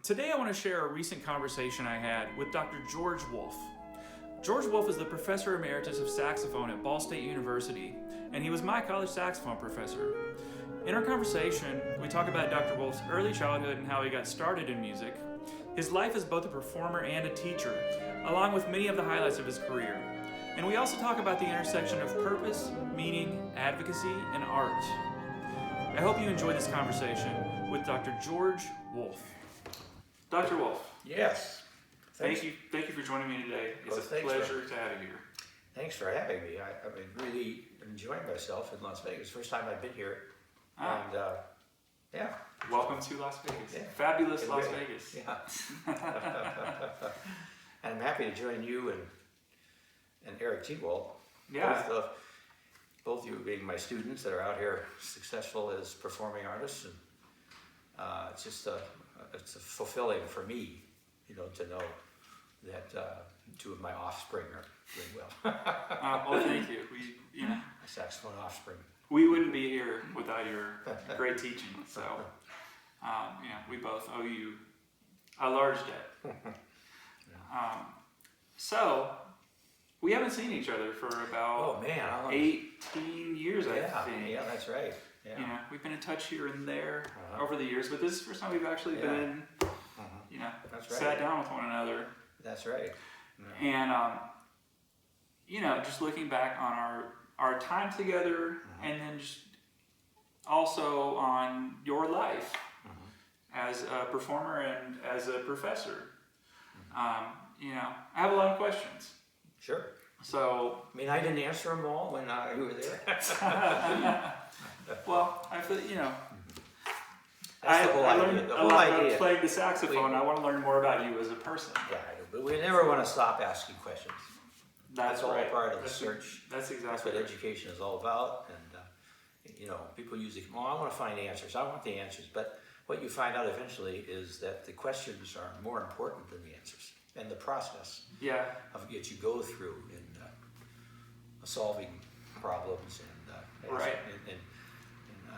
Today I want to share a recent conversation I had with Dr. George Wolfe. George Wolfe is the professor emeritus of saxophone at Ball State University, and he was my college saxophone professor. In our conversation, we talk about Dr. Wolfe's early childhood and how he got started in music, his life as both a performer and a teacher, along with many of the highlights of his career. And we also talk about the intersection of purpose, meaning, advocacy, and art. I hope you enjoy this conversation with Dr. George Wolfe. Dr. Wolfe. Yes. Thank you for joining me today. It's a pleasure to have you here. Thanks for having me. I've been really enjoying myself in Las Vegas. First time I've been here. And yeah. Welcome to Las Vegas. Yeah. Fabulous Las Vegas. Yeah. And I'm happy to join you and Eric T-Wall. Yeah. Both you being my students that are out here successful as performing artists. And it's just it's fulfilling for me, to know that two of my offspring are doing well. Well, thank you. My saxophone offspring. We wouldn't be here without your great teaching. So, we both owe you a large debt. So, we haven't seen each other for about 18 years, I think. Yeah, that's right. Yeah. We've been in touch here and there over the years, but this is the first time we've actually been, that's right. sat down with one another. That's right. Yeah. And, just looking back on our time together, and then just also on your life as a performer and as a professor. I have a lot of questions. Sure. So, I didn't answer them all when you were there. Well, I feel, That's the whole I idea. learned The a whole lot idea. about playing the saxophone. I want to learn more about you as a person. Yeah, but we never want to stop asking questions. That's all right. part of the search. That's exactly That's what right. education is all about. And, people usually, I want to find answers. I want the answers. But what you find out eventually is that the questions are more important than the answers. And the process of what you go through in solving problems and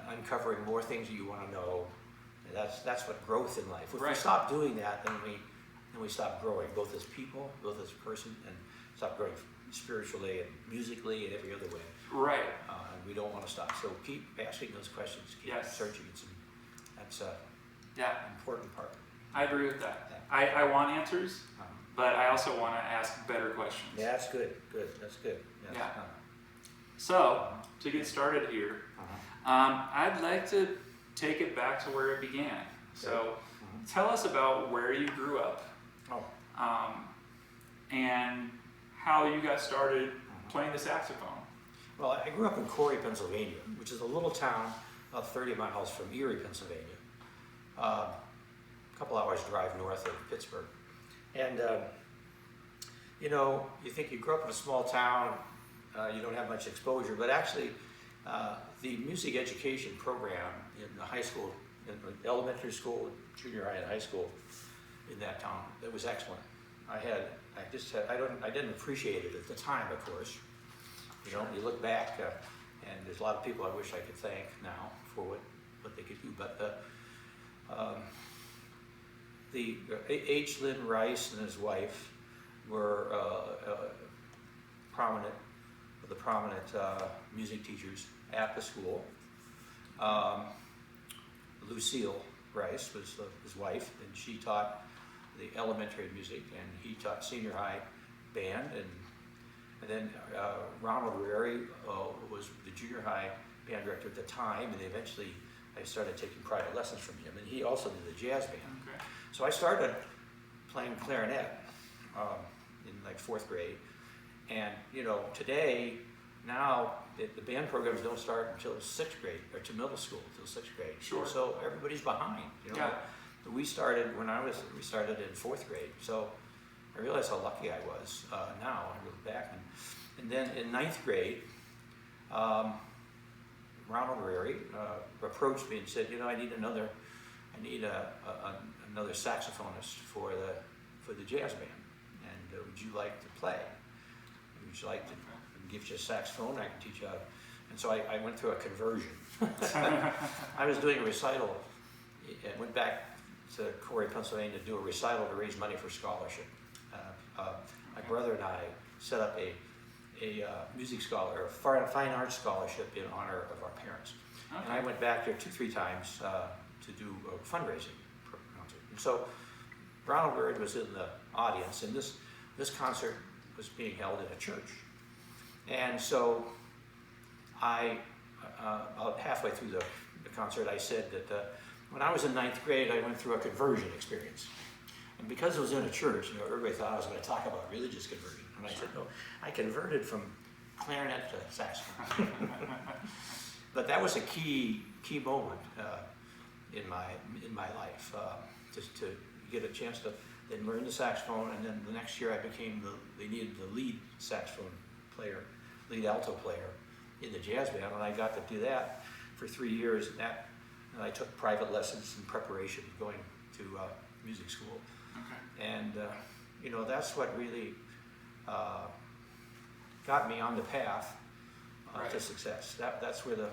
uncovering more things that you want to know. And that's what growth in life. If we stop doing that, then we stop growing, both as people, both as a person, and stop growing spiritually and musically and every other way. Right. And we don't want to stop. So keep asking those questions, keep searching. That's an important part. I agree with that. I want answers, but I also want to ask better questions. Yeah, that's good. That's good. Yeah. So, to get started here, I'd like to take it back to where it began. So, tell us about where you grew up, and how you got started playing the saxophone. Well, I grew up in Corey, Pennsylvania, which is a little town about 30 miles from Erie, Pennsylvania. A couple hours drive north of Pittsburgh. And, you think you grew up in a small town, you don't have much exposure, but actually the music education program in the high school, in elementary school, junior high and high school in that town, it was excellent. I didn't appreciate it at the time, of course. You look back, and there's a lot of people I wish I could thank now for what they could do, but the H. Lynn Rice and his wife were prominent music teachers at the school. Lucille Rice was his wife, and she taught the elementary music, and he taught senior high band, and then Ronald Rary was the junior high band director at the time, and eventually I started taking private lessons from him, and he also did the jazz band. Okay. So I started playing clarinet in like 4th grade, and today, now the band programs don't start until 6th grade, or to middle school, until 6th grade. Sure. So everybody's behind. We started we started in 4th grade. So I realized how lucky I was. Now I look back, and then in 9th grade, Ronald Rary approached me and said, I need another saxophonist for the jazz band, and would you like to play? Would you like to give you a saxophone? I can teach you how to. And so I went through a conversion. I was doing a recital. I went back to Corey, Pennsylvania, to do a recital to raise money for scholarship. My brother and I set up a music scholar, or fine arts scholarship in honor of our parents. Okay. And I went back there 2-3 times to do a fundraising concert. And so Ronald Byrd was in the audience, and this concert was being held in a church. And so about halfway through the concert, I said that when I was in 9th grade, I went through a conversion experience. And because it was in a church, everybody thought I was going to talk about religious conversion. And I said, no, I converted from clarinet to saxophone. But that was a key moment in my life, just to get a chance to then learn the saxophone. And then the next year, they needed the lead saxophone player, lead alto player in the jazz band, and I got to do that for 3 years. And I took private lessons in preparation going to music school. Okay. And that's what really got me on the path Right. to success. That's where the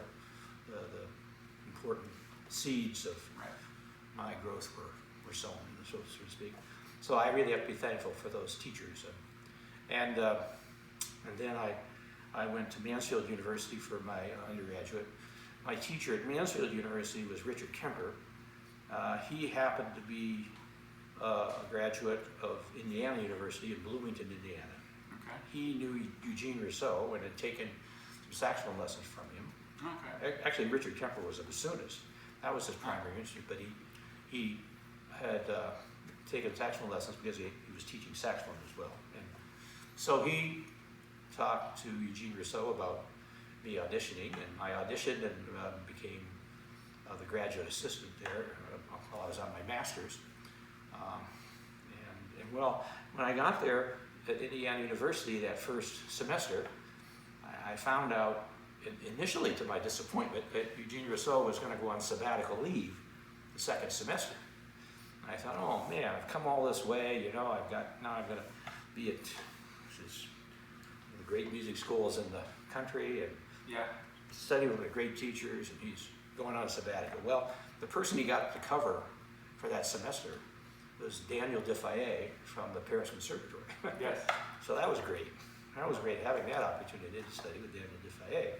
important seeds of my growth were sown, so to speak. So I really have to be thankful for those teachers. And then I went to Mansfield University for my undergraduate. My teacher at Mansfield University was Richard Kemper. He happened to be a graduate of Indiana University in Bloomington, Indiana. Okay. He knew Eugene Rousseau and had taken some saxophone lessons from him. Okay. Actually, Richard Kemper was a bassoonist. That was his primary instrument, but he had taken saxophone lessons because he was teaching saxophone as well. And so he talked to Eugene Rousseau about me auditioning, and I auditioned and became the graduate assistant there while I was on my master's. And well, when I got there at Indiana University that first semester, I found out, initially to my disappointment, that Eugene Rousseau was going to go on sabbatical leave the second semester. And I thought, oh man, I've come all this way, now I'm going to be at the great music schools in the country and study with the great teachers, and he's going on sabbatical. Well, the person he got to cover for that semester was Daniel Defaye from the Paris Conservatory. Yes. So that was great. That was great having that opportunity to study with Daniel Defaye.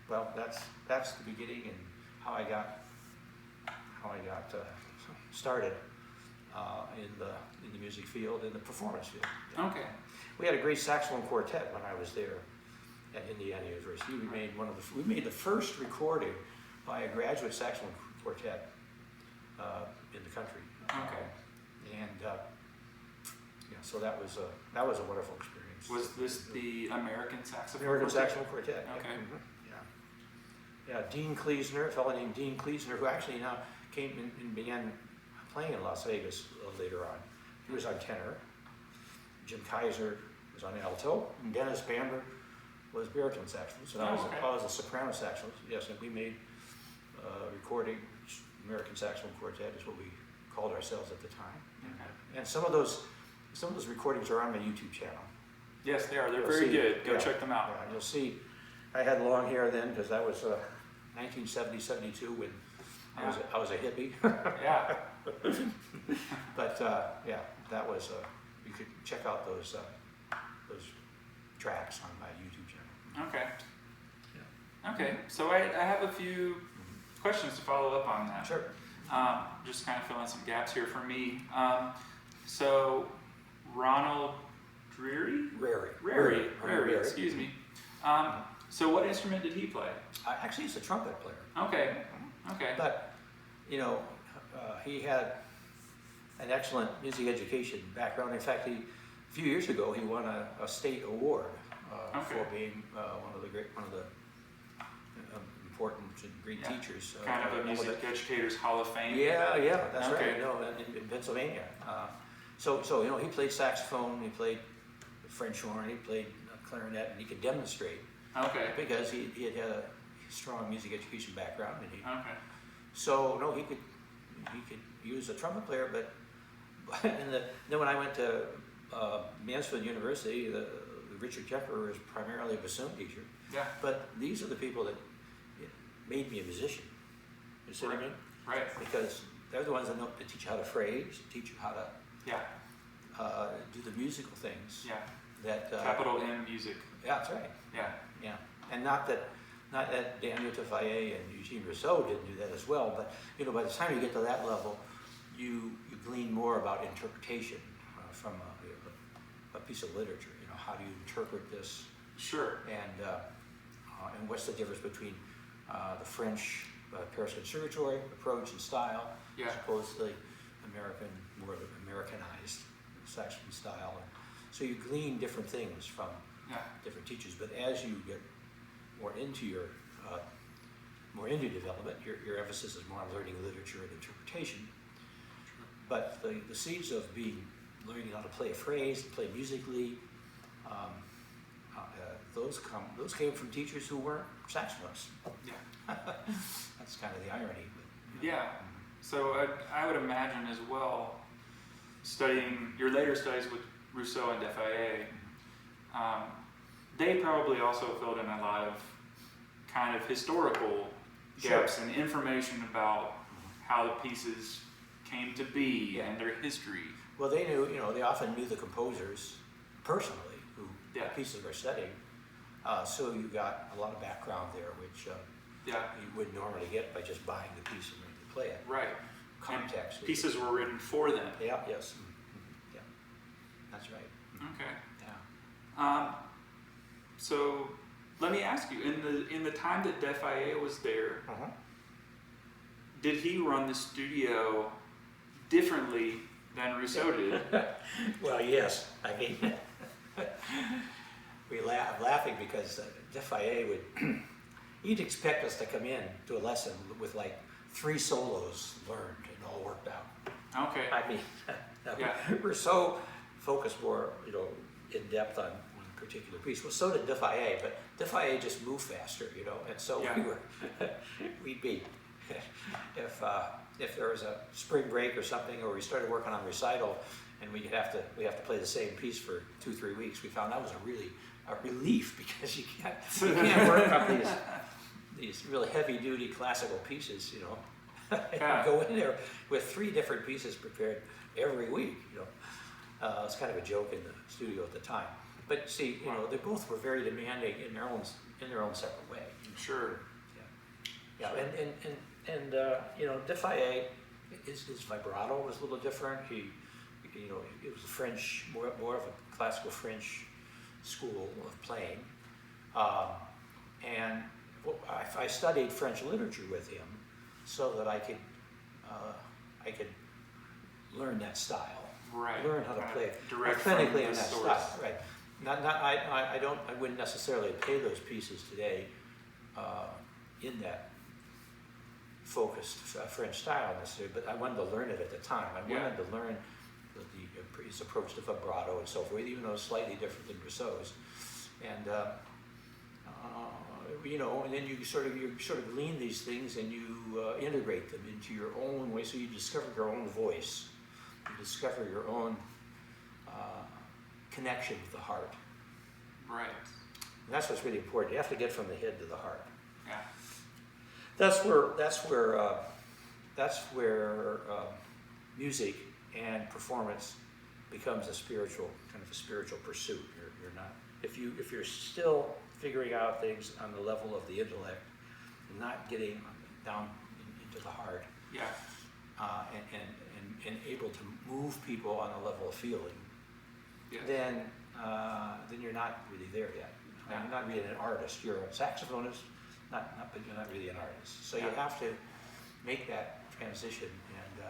Well, that's the beginning and how I got started in the music field, in the performance field. Okay. We had a great saxophone quartet when I was there at Indiana University. We made the first recording by a graduate saxophone quartet in the country. Okay. So that was a wonderful experience. Was this the American Saxophone? American Saxophone Quartet. Okay. Yeah, Dean Kleesner, a fellow named Dean Kleesner, who actually now came in and began playing in Las Vegas later on. He was on tenor. Jim Kaiser was on alto, and Dennis Bamber was baritone saxophone. So I was a soprano saxophone. Yes, and we made recording. American Saxophone Quartet is what we called ourselves at the time. Okay. And some of those recordings are on my YouTube channel. Yes, they are. They're You'll very see, good. Go check them out. Yeah, you'll see. I had long hair then because that was 1970, 72 when I was a hippie. Yeah. But that was. You could check out those tracks on my YouTube channel. Okay. Yeah. Okay. So I have a few questions to follow up on that. Sure. Just kind of fill in some gaps here for me. So Ronald Rary, excuse me. So what instrument did he play? Actually, he's a trumpet player. Okay. But, he had an excellent music education background. In fact, a few years ago, he won a state award for being one of the important and great teachers. Kind of a music educators hall of fame. Yeah, that's right. In Pennsylvania. So he played saxophone, he played French horn, he played clarinet, and he could demonstrate. Okay. Because he had a strong music education background, and he could use a trumpet player. But then when I went to Mansfield University, the Richard Kemper was primarily a bassoon teacher. Yeah. But these are the people that made me a musician. You see what I mean? Right. Because they're the ones that know to teach you how to phrase, teach you how to do the musical things. Yeah. That Capital M music. Yeah, that's right. Yeah. Yeah, and not that Daniel Defoe and Eugene Rousseau didn't do that as well, but by the time you get to that level, you glean more about interpretation from a piece of literature. How do you interpret this? Sure. And what's the difference between the French Paris Conservatory approach and style, as opposed to the more Americanized saxophone style. And so you glean different things from different teachers. But as you get more into development, your emphasis is more on learning literature and interpretation. But the seeds of learning how to play a phrase, play musically, those came from teachers who weren't saxophonists. Yeah. That's kind of the irony. But, yeah. So I would imagine as well, studying your later studies with Rousseau and Defoe, they probably also filled in a lot of kind of historical gaps and information about how the pieces came to be and their history. Well, they knew, they often knew the composers personally who pieces were studying. So you got a lot of background there, which you wouldn't normally get by just buying the piece and learning to play it. Right. Context. And pieces were written for them. Yeah, yes. Mm-hmm. Yeah, that's right. Okay. Yeah. So let me ask you, in the time that Defoe was there, did he run the studio differently than Rousseau did? Well, yes. I mean, I'm laughing because Defoe he'd expect us to come in to a lesson with like 3 solos learned and all worked out. Okay. I mean, Rousseau focused more, in depth on one particular piece. Well, so did Defoe, but Defoe just moved faster, and so we'd be, if there was a spring break or something, or we started working on recital, and we have to play the same piece for 2-3 weeks, we found that was a relief, because you can't work on these really heavy-duty classical pieces, go in there with 3 different pieces prepared every week, It's kind of a joke in the studio at the time. But see, they both were very demanding in their own separate way. Sure. Yeah. And Defoe, his vibrato was a little different. It was a French, more of a classical French school of playing. And I studied French literature with him so that I could learn that style. Right. Learn how to play direct authentically from in the that source. style. Right. I wouldn't necessarily play those pieces today in that focused French style necessarily, but I wanted to learn it at the time. I wanted to learn his approach to vibrato and so forth, even though it's slightly different than Rousseau's. And and then you sort of glean these things and you integrate them into your own way. So you discover your own voice. You discover your own connection with the heart. Right. And that's what's really important. You have to get from the head to the heart. Yeah. That's where music and performance becomes a spiritual pursuit. You're not if you're still figuring out things on the level of the intellect and not getting down into the heart. Yeah. And able to move people on a level of feeling. Yes. Then you're not really there yet. You're not really an artist. You're a saxophonist, but you're not really an artist. So you have to make that transition, and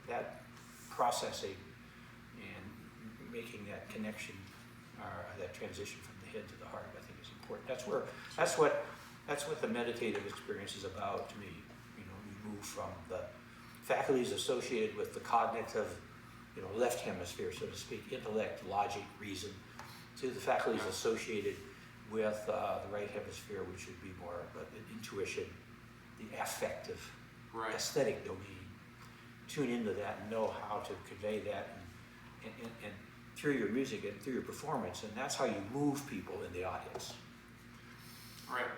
that processing and making that connection, or that transition from the head to the heart, I think is important. That's what the meditative experience is about to me. You move from the faculties associated with the cognitive, left hemisphere, so to speak, intellect, logic, reason, to the faculties associated with the right hemisphere, which would be more of intuition, the affective, aesthetic domain. Tune into that and know how to convey that and through your music and through your performance, and that's how you move people in the audience. Right.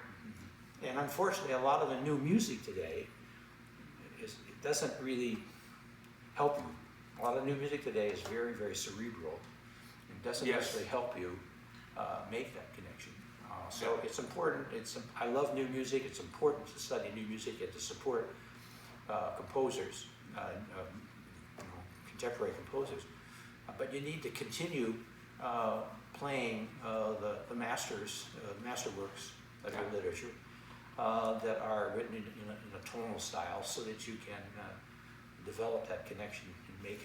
And unfortunately, a lot of the new music today it doesn't really help you. A lot of new music today is very, very cerebral. It doesn't necessarily help you make that connection. So it's important. I love new music. It's important to study new music and to support composers, contemporary composers. But you need to continue playing the masterworks of your literature that are written in a tonal style, so that you can develop that connection and make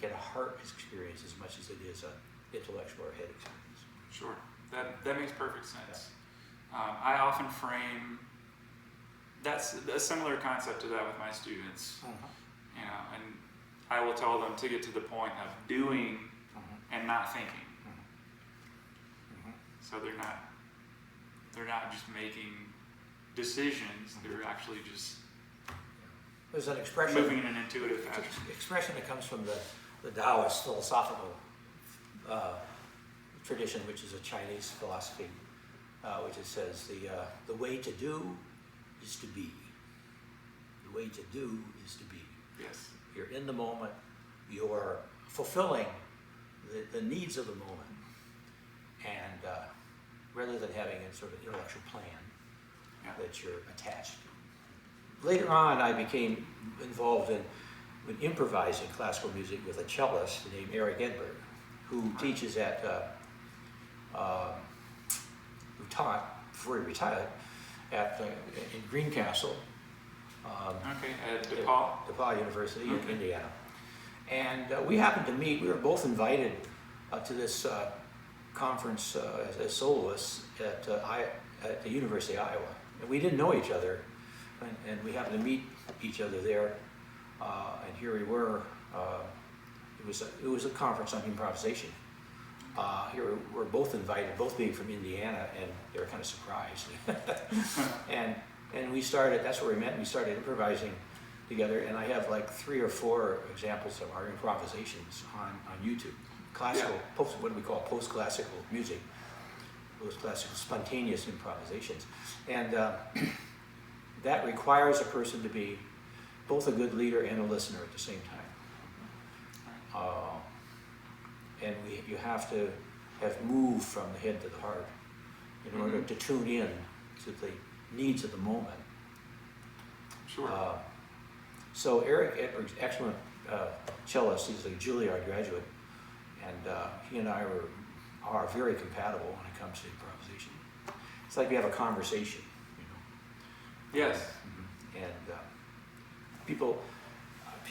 it a heart experience as much as it is an intellectual or head experience. Sure, that makes perfect sense. I often frame that's a similar concept to that with my students. You know, and I will tell them to get to the point of doing and not thinking. So they're not just making decisions, they're actually just There's an expression moving in an intuitive fashion. Expression that comes from the Taoist philosophical tradition, which is a Chinese philosophy, which it says the way to do is to be. The way to do is to be. Yes. You're in the moment. You're fulfilling the needs of the moment, and rather than having a sort of intellectual plan that you're attached to. Later on, I became involved in improvising classical music with a cellist named Eric Edberg, who teaches at, who taught before he retired in Greencastle. At DePaul University in Indiana. And we happened to meet. We were both invited to this conference as soloists at the University of Iowa. And we didn't know each other, and we happened to meet each other there. And here we were. It was a conference on improvisation. Here we're both invited, both being from Indiana, and they were kind of surprised. And we started. That's where we met. And we started improvising together. And I have like 3 or 4 examples of our improvisations on YouTube. Classical, what do we call post-classical music? Post-classical spontaneous improvisations, and that requires a person to be both a good leader and a listener at the same time. And you have to have moved from the head to the heart in order to tune in to the needs of the moment. Sure. So Eric Edberg's excellent cellist. He's a Juilliard graduate, and he and I are very compatible when it comes to improvisation. It's like we have a conversation, you know. Yes. And people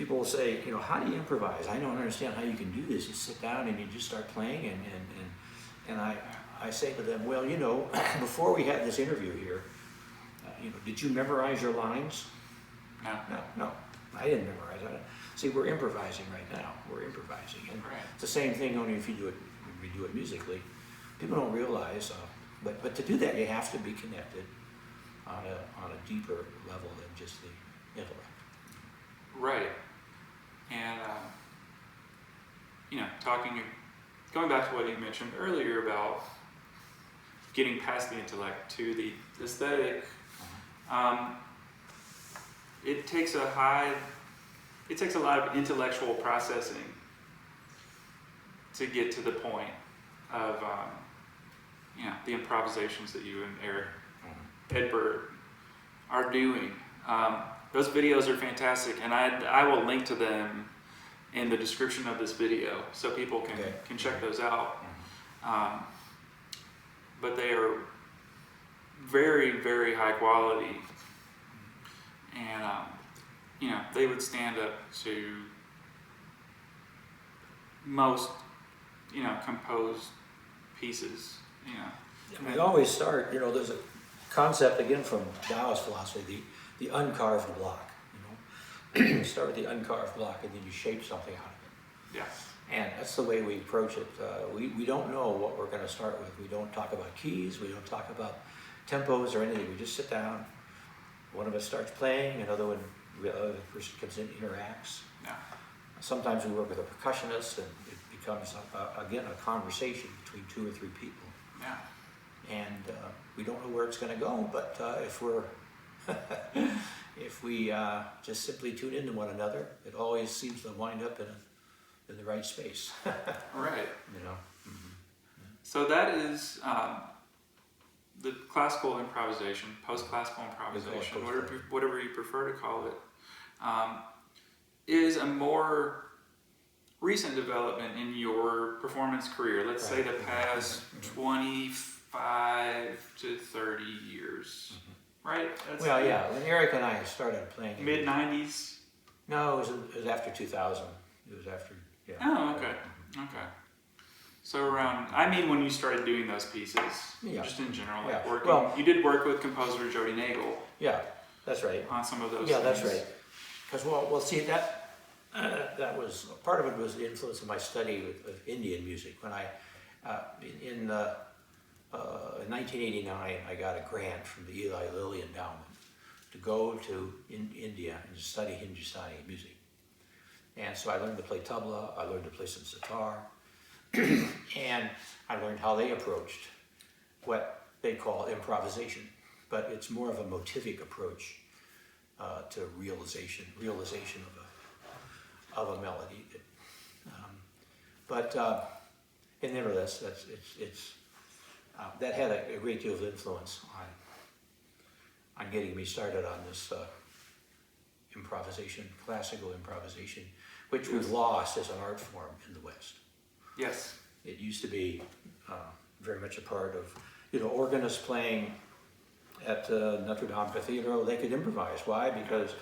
will say, you know, how do you improvise? I don't understand how you can do this. You sit down and you just start playing, and I say to them, well, you know, before we had this interview here, you know, did you memorize your lines? No, I didn't memorize it. See, we're improvising right now. We're improvising, and it's the same thing. Only if we do it musically. People don't realize, but to do that, you have to be connected on a deeper level than just the intellect. Right. And you know, going back to what you mentioned earlier about getting past the intellect to the aesthetic. It takes a lot of intellectual processing to get to the point of you know, the improvisations that you and Eric Edberg are doing. Those videos are fantastic, and I will link to them in the description of this video so people can check those out. But they are very, very high quality, and you know, they would stand up to most, you know, composed pieces, you know. We always start, you know, there's a concept again from Taoist philosophy, the uncarved block, you know. You start with the uncarved block and then you shape something out of it. Yes. And that's the way we approach it. We don't know what we're going to start with. We don't talk about keys, we don't talk about tempos or anything. We just sit down, one of us starts playing, the other person comes in, interacts. Yeah. Sometimes we work with a percussionist, and it becomes, again, a conversation between 2 or 3 people. Yeah. and we don't know where it's going to go. But if we're if we just simply tune into one another, it always seems to wind up in the right space. Right. You know. So that is the classical improvisation, post-classical improvisation, whatever you prefer to call it, is a more recent development in your performance career. Let's say the past 25 to 30 years, right? That's Well, yeah. When Eric and I started playing, mid-90s. No, it was after 2000. It was after. Yeah. Oh, okay. Okay. So around, I mean, when you started doing those pieces, just in general, like working. Well, you did work with composer Jody Nagel. Yeah, that's right. On some of those. Yeah, things. that's right. Because well, see that was part of it was the influence of my study of Indian music. When I in 1989, I got a grant from the Eli Lilly Endowment to go to India and study Hindustani music. And so I learned to play tabla. I learned to play some sitar. And I learned how they approached what they call improvisation, but it's more of a motivic approach to realization of a melody. And nevertheless, that had a great deal of influence on getting me started on this improvisation, classical improvisation, which we've lost as an art form in the West. Yes. It used to be very much a part of, organists playing at Notre Dame Cathedral. They could improvise. Why? Because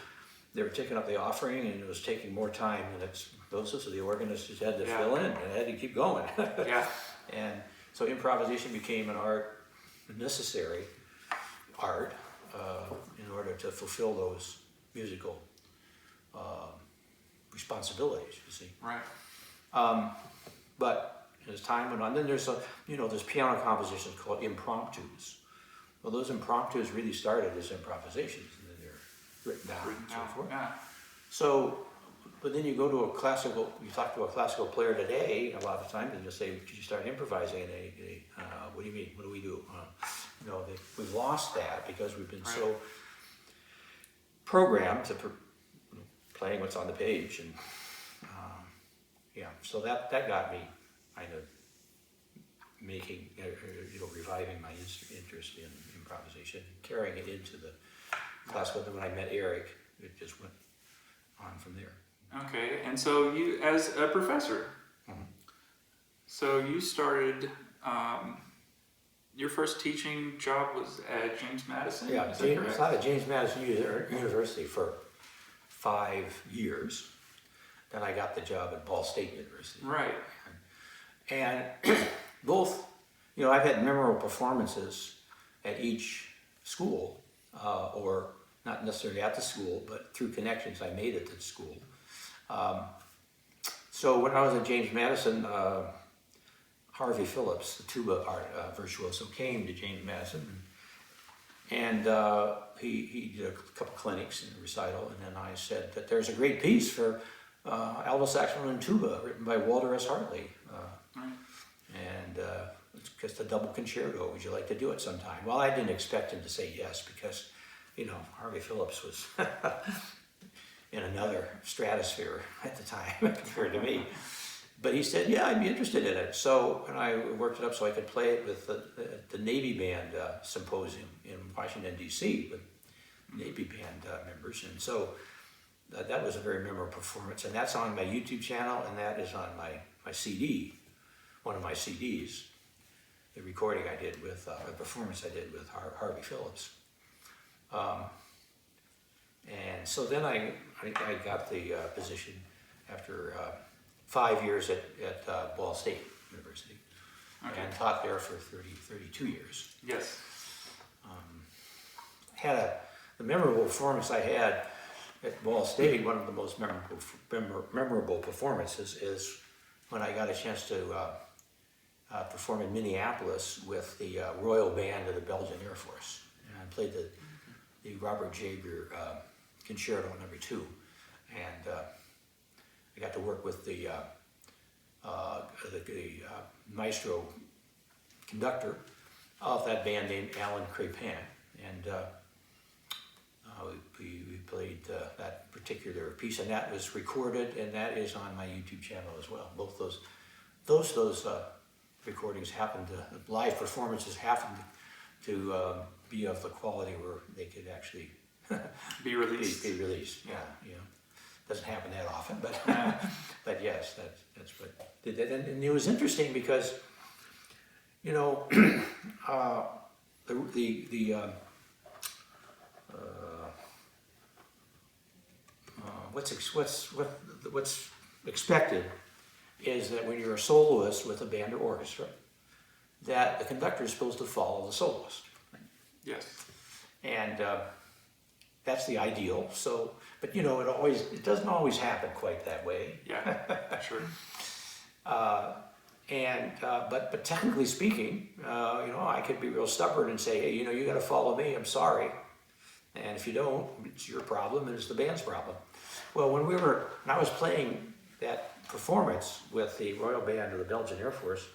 they were taking up the offering, and it was taking more time than explosive, so the organist just had to fill in and had to keep going. Yeah. And so improvisation became an art, a necessary art, in order to fulfill those musical responsibilities, you see. Right. But as time went on, then there's there's piano compositions called impromptus. Well, those impromptus really started as improvisations, and then they're written down and so forth. Yeah. So, but then you go to you talk to a classical player today, a lot of times, and just say, "Did you start improvising?" And what do you mean? What do we do? We've lost that because we've been so programmed to playing what's on the page, and so that got me kind of making, reviving my interest in improvisation, carrying it into the classical. Then when I met Eric, it just went on from there. Okay, and so you, as a professor, so you started, your first teaching job was at James Madison? Yeah, I taught at James Madison University for 5 years. Then I got the job at Ball State University. Right. And both, I've had memorable performances at each school, or not necessarily at the school, but through connections I made at the school. So when I was at James Madison, Harvey Phillips, the tuba virtuoso, came to James Madison, and he did a couple clinics in the recital, and then I said that there's a great piece for alto saxophone and tuba written by Walter S. Hartley, and it's just a double concerto. Would you like to do it sometime? Well, I didn't expect him to say yes because, Harvey Phillips was in another stratosphere at the time compared to me. But he said, yeah, I'd be interested in it. So, and I worked it up so I could play it with the Navy Band symposium in Washington, D.C. with Navy Band members. And so that was a very memorable performance. And that's on my YouTube channel, and that is on my CD, one of my CDs, the recording I did with, the performance I did with Harvey Phillips. And so then I got the position after 5 years at Ball State University, and taught there for 32 years. Yes. Had the memorable performance I had at Ball State. One of the most memorable performances is when I got a chance to perform in Minneapolis with the Royal Band of the Belgian Air Force, and I played the Robert Jager Concerto No. 2, and I got to work with the maestro conductor, of that band named Alan Crepin, and we played that particular piece, and that was recorded, and that is on my YouTube channel as well. Both those recordings happened to, live performances happened to be of the quality where they could actually be released. Be released. Yeah, you know, doesn't happen that often, but but yes, that's what did that, and it was interesting because, you know, what's expected is that when you're a soloist with a band or orchestra, that the conductor is supposed to follow the soloist. Yes. And that's the ideal. So, but you know, it doesn't always happen quite that way. Yeah, sure. But technically speaking, you know, I could be real stubborn and say, hey, you know, you got to follow me. I'm sorry. And if you don't, it's your problem and it's the band's problem. Well, when I was playing that performance with the Royal Band of the Belgian Air Force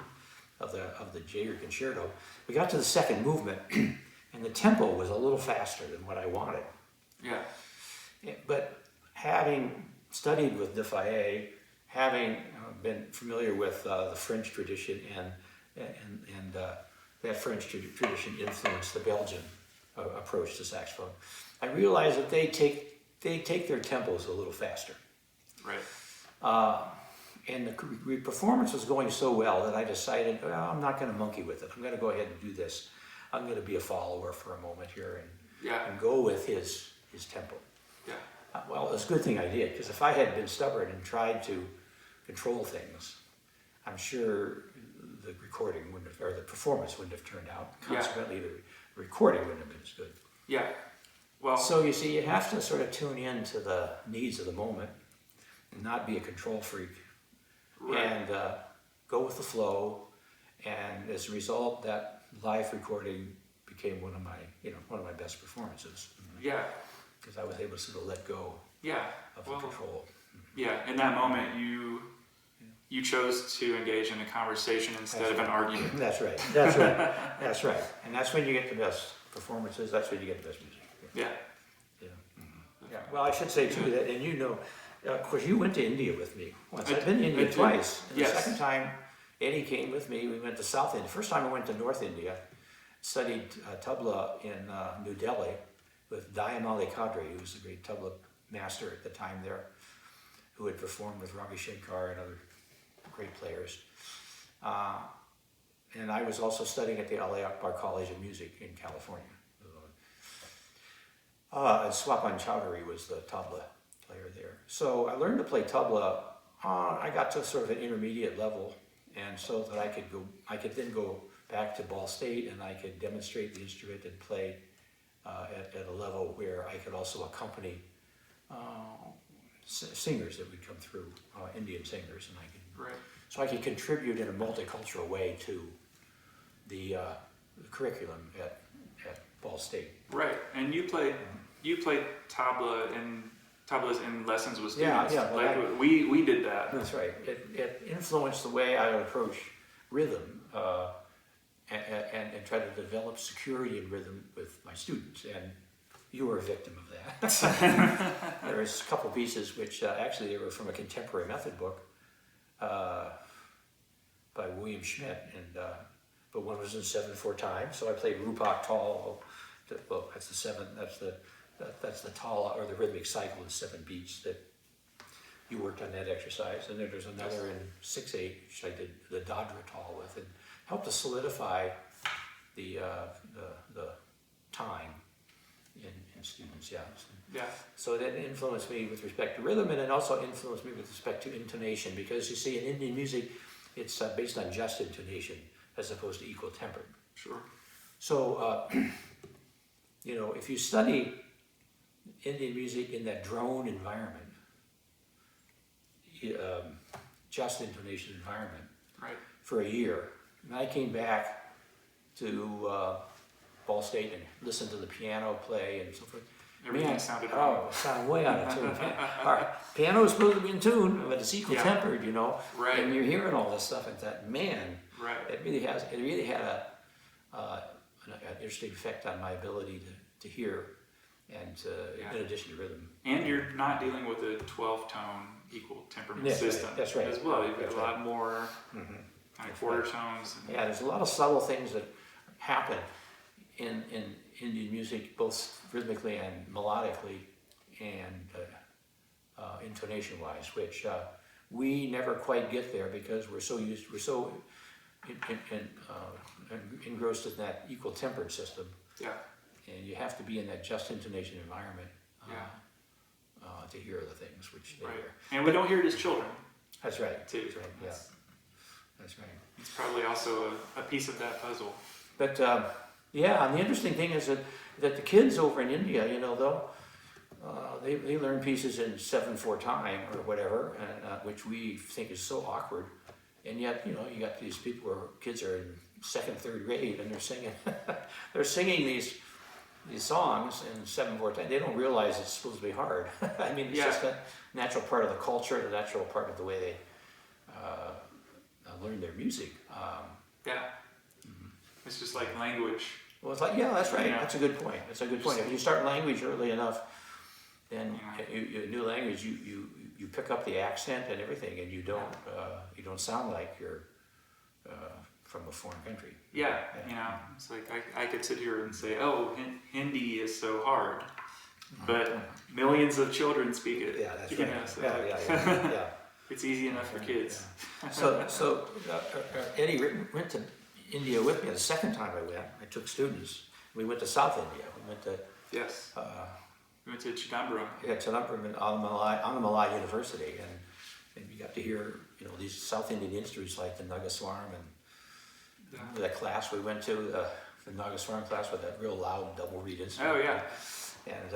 of the Jaeger Concerto, we got to the second movement, and the tempo was a little faster than what I wanted. Yeah. But having studied with Dufay, having been familiar with the French tradition, and that French tradition influenced the Belgian approach to saxophone, I realized that they take their tempos a little faster. Right. And the performance was going so well that I decided, well, I'm not going to monkey with it. I'm going to go ahead and do this. I'm going to be a follower for a moment here and go with his tempo. Yeah. Well, it's a good thing I did, because if I had been stubborn and tried to control things, I'm sure the recording wouldn't have, or the performance wouldn't have turned out. Consequently, the recording wouldn't have been as good. Yeah. Well. So you see, you have to sort of tune in to the needs of the moment and not be a control freak. Right. And go with the flow. And as a result, that live recording became one of my best performances. Yeah. Because I was able to sort of let go. Yeah. Of the control. Yeah. In that moment, you chose to engage in a conversation instead of an argument. That's right. That's right. That's right. And that's when you get the best performances. That's when you get the best music. Yeah. Yeah. Mm-hmm. Yeah. Well, I should say too that, and you know, of course, you went to India with me once. I've been to India twice. And the second time, Eddie came with me. We went to South India. First time I went to North India, studied tabla in New Delhi with Dayamali Kadri, who was a great tabla master at the time there, who had performed with Ravi Shankar and other great players. And I was also studying at the Ali Akbar College of Music in California. And Swapan Chowdhury was the tabla player there. So I learned to play tabla. I got to sort of an intermediate level, and so that I could then go back to Ball State and I could demonstrate the instrument and play at a level where I could also accompany singers that would come through, Indian singers, and so I could contribute in a multicultural way to the curriculum at Ball State. Right, and you played tablas in lessons with students. Yeah, like we did that. That's right. It influenced the way I would approach rhythm and try to develop security in rhythm with my students. And you were a victim of that. There was a couple pieces which actually they were from a contemporary method book by William Schmidt, and but one was in 7/4 time. So I played Rupak Tal. Well, that's the seven. That's the Tal, or the rhythmic cycle in 7 beats that you worked on that exercise. And then there's another in 6/8, which I did the Dadra Tal with, and helped to solidify the time in students. Yeah. Yeah. So that influenced me with respect to rhythm, and it also influenced me with respect to intonation, because you see in Indian music, it's based on just intonation as opposed to equal tempered. Sure. So, you know, if you study Indian music in that drone environment, just intonation environment, right, for a year, and I came back to Ball State and listened to the piano play and so forth. Everything sounded wrong. It sounded way out of tune. Our piano is supposed to be in tune, but it's equal tempered, you know. Right. And you're hearing all this stuff, and that, man, right, it really had an interesting effect on my ability to hear, and in addition to rhythm. And you're not dealing with a 12-tone equal temperament That's system right. That's right. as well. You've got That's a lot right. more kind of quarter right. tones. Yeah, there's a lot of subtle things that happen in Indian music, both rhythmically and melodically, and intonation-wise, which we never quite get there because we're so engrossed in that equal tempered system. Yeah. And you have to be in that just intonation environment to hear the things which they Right. hear. And we don't hear it as children. That's right. Too. That's right. Yeah. That's right. It's probably also a piece of that puzzle. But and the interesting thing is that the kids over in India, they learn pieces in 7/4 time or whatever, and which we think is so awkward, and yet you got these people where kids are in 2nd, 3rd grade and they're singing these songs in 7/4 time. They don't realize it's supposed to be hard. I mean, it's just a natural part of the culture, the natural part of the way they learn their music. It's just like language. Well, it's like, that's right. Yeah. That's a good point. That's a good point. If you start language early enough, then a new language, you pick up the accent and everything, and you don't sound like you're from a foreign country. Yeah, it's like I could sit here and say, oh, Hindi is so hard, but millions of children speak it. Yeah, that's right. So Yeah. it's easy enough for kids. Yeah. So Eddie went to India with me the second time I went. I took students. We went to South India. We went to We went to Chidambaram. Chidambaram and Annamalai University, and we got to hear these South Indian instruments like the Nagaswaram, and that class we went to, the Nagaswaram class with that real loud double reed instrument. Oh yeah. And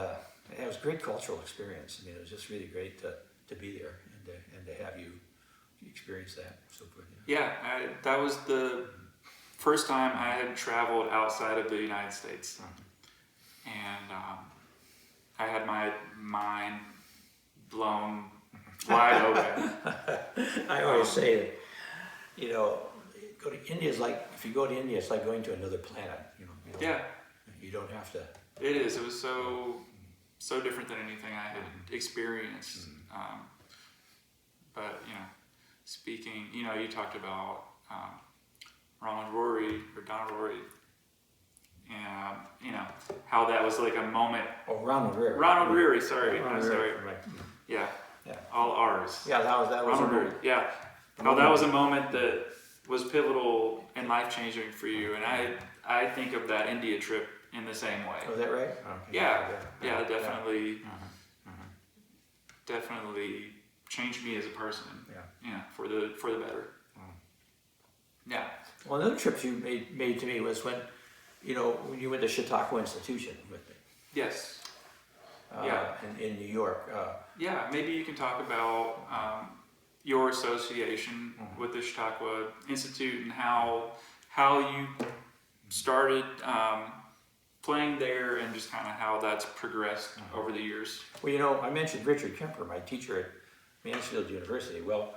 it was a great cultural experience. I mean, it was just really great to be there and to have you experience that. So good. That was the first time I had traveled outside of the United States, and I had my mind blown wide open. I always say that, go to India is like, if you go to India, it's like going to another planet. You don't have to. It is. It was so different than anything I had experienced. But speaking, you talked about Donald Rory, and how that was like a moment. Oh, Ronald Reary. Ronald Reary, sorry. Ronald Sorry. Reary, right. Yeah. All R's. Yeah, that was Ronald Reary. Yeah. How that was a moment that was pivotal and life-changing for you, and I think of that India trip in the same way. Was that right? Okay. Yeah, definitely. Definitely changed me as a person. For the better. Yeah. Well, another trip you made to me was when you went to Chautauqua Institution with me. Yes. In New York. Maybe you can talk about your association with the Chautauqua Institute and how you started playing there, and just kind of how that's progressed over the years. Well, I mentioned Richard Kemper, my teacher at Mansfield University. Well,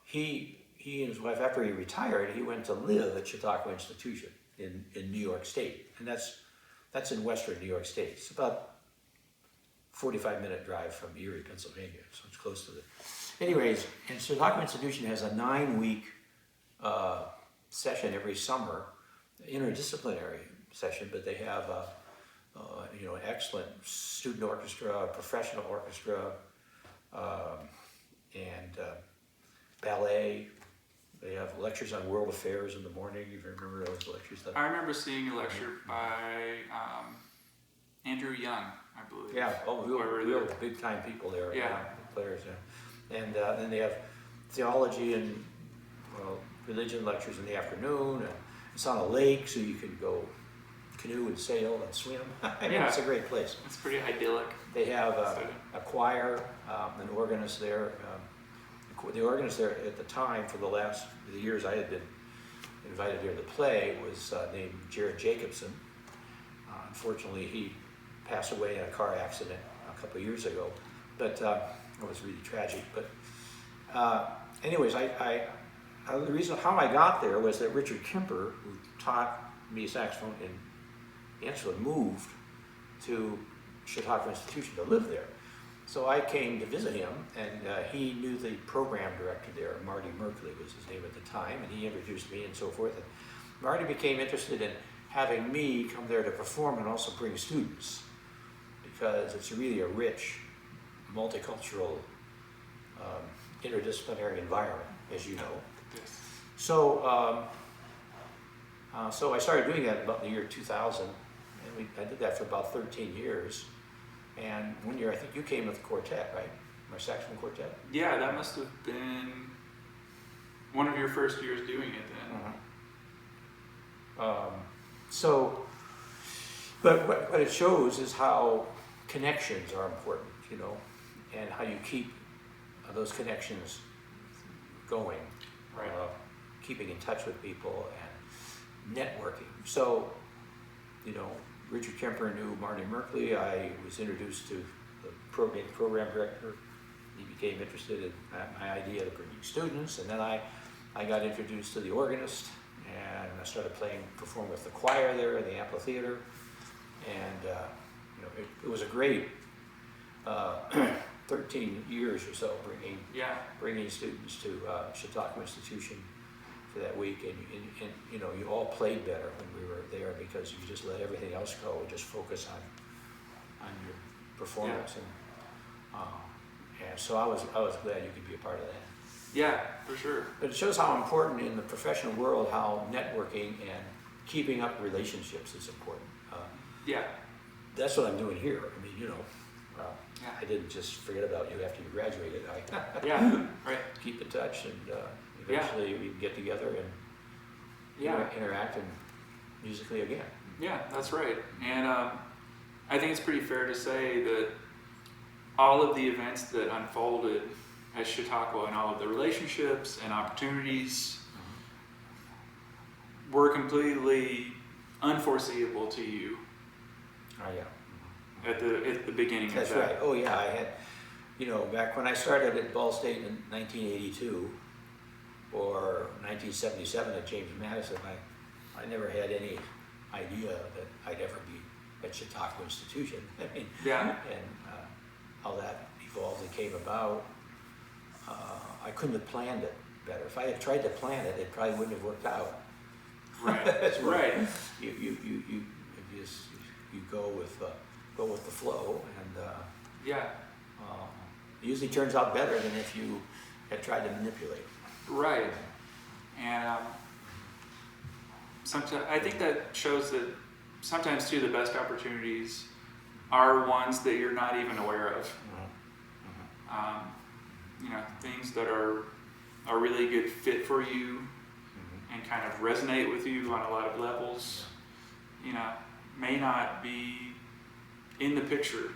he and his wife, after he retired, he went to live at Chautauqua Institution in New York State, and that's in western New York State. It's about 45-minute drive from Erie, Pennsylvania, so it's close to it. Anyways, and Chautauqua Institution has a 9-week session every summer, interdisciplinary session, but they have an excellent student orchestra, professional orchestra, and ballet. They have lectures on world affairs in the morning. You remember those lectures? I remember seeing a lecture by Andrew Young, I believe. Yeah, real big time people there. Players. Yeah. And then they have theology and religion lectures in the afternoon. And it's on a lake, so you can go canoe and sail and swim. It's a great place. It's pretty idyllic. They have a choir, an organist there. The organist there at the time, for the years I had been invited there to play, was named Jared Jacobson. Unfortunately, he passed away in a car accident a couple of years ago, but it was really tragic. But anyways, the reason how I got there was that Richard Kemper, who taught be a saxophone, and Ansel had moved to Chautauqua Institution to live there. So I came to visit him, and he knew the program director there, Marty Merkley was his name at the time, and he introduced me and so forth. And Marty became interested in having me come there to perform and also bring students, because it's really a rich, multicultural, interdisciplinary environment, as you know. Yes. So, so I started doing that about the year 2000, and I did that for about 13 years. And one year, I think you came with the quartet, right? My saxophone quartet? Yeah, that must have been one of your first years doing it then. So, but what it shows is how connections are important, you know, and how you keep those connections going, Right. Keeping in touch with people and networking. So, you know, Richard Kemper knew Marty Merkley. I was introduced to the program director. He became interested in my idea of bringing students, and then I got introduced to the organist, and I started performing with the choir there in the amphitheater, and you know, it was a great 13 years or so bringing students to Chautauqua Institution for that week, and you know, you all played better when we were there because you just let everything else go and just focus on your performance. And so I was glad you could be a part of that. Yeah, for sure. But it shows how important in the professional world how networking and keeping up relationships is important. Yeah. That's what I'm doing here. I mean, you know, Yeah. I didn't just forget about you after you graduated. Yeah, right. Keep in touch, and eventually we can get together and interact and musically again. Yeah, that's right. And I think it's pretty fair to say that all of the events that unfolded at Chautauqua and all of the relationships and opportunities were completely unforeseeable to you Oh yeah. at the beginning That's of that. right. Oh yeah, I had, you know, back when I started at Ball State in 1982 or 1977 at James Madison, I never had any idea that I'd ever be at Chautauqua Institution. I mean, Yeah. and how that evolved and came about, I couldn't have planned it better. If I had tried to plan it, it probably wouldn't have worked out. Right. That's Right. You go with the flow, and Yeah. it usually turns out better than if you had tried to manipulate. Right. And sometimes I think that shows that sometimes too the best opportunities are ones that you're not even aware of. You know, things that are a really good fit for you and kind of resonate with you on a lot of levels, you know, may not be in the picture,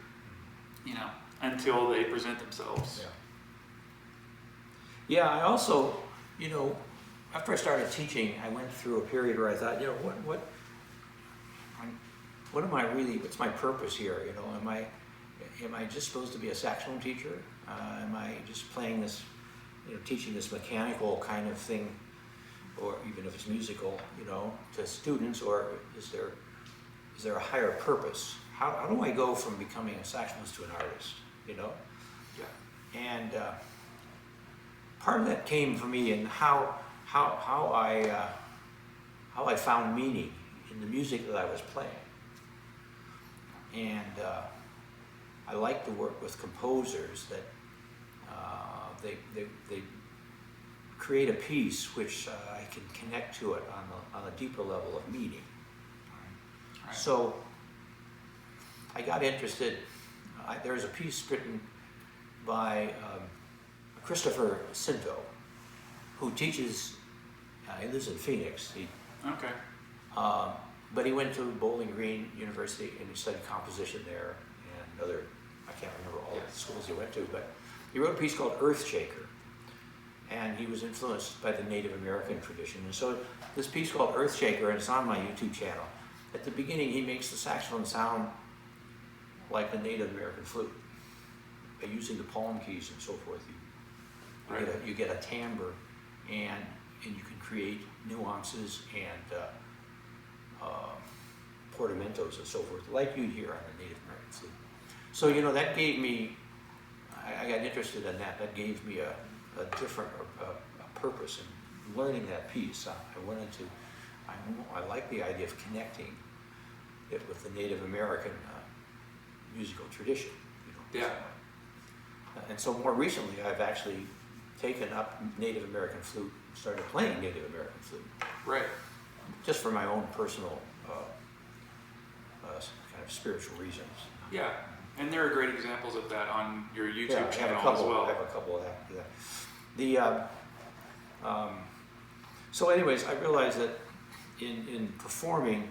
you know, until they present themselves. Yeah, I also, you know, after I started teaching, I went through a period where I thought, you know, what am I really, what's my purpose here? You know, am I just supposed to be a saxophone teacher? Am I just playing this, you know, teaching this mechanical kind of thing, or even if it's musical, you know, to students, or is there a higher purpose? How do I go from becoming a saxophonist to an artist, you know? Yeah. And part of that came for me in how I found meaning in the music that I was playing. And I like to work with composers that they create a piece which I can connect to it on a deeper level of meaning. Right. So I got interested. There's a piece written by Christopher Cinto, who teaches. He lives in Phoenix. Okay. But he went to Bowling Green University and he studied composition there and other, I can't remember all the schools he went to, but he wrote a piece called Earthshaker. And he was influenced by the Native American tradition. And so this piece called Earthshaker, and it's on my YouTube channel, at the beginning he makes the saxophone sound like the Native American flute by using the palm keys and so forth. You get a timbre, and you can create nuances and portamentos and so forth, like you'd hear on a Native American flute. So, you know, that gave me, I got interested in that. That gave me a different a purpose in learning that piece. I wanted to, I like the idea of connecting it with the Native American musical tradition. You know, and so more recently, I've actually taken up Native American flute, started playing Native American flute. Right. Just for my own personal kind of spiritual reasons. Yeah, and there are great examples of that on your YouTube Yeah, channel as well. I have a couple of that. Yeah. So anyways, I realized that in performing,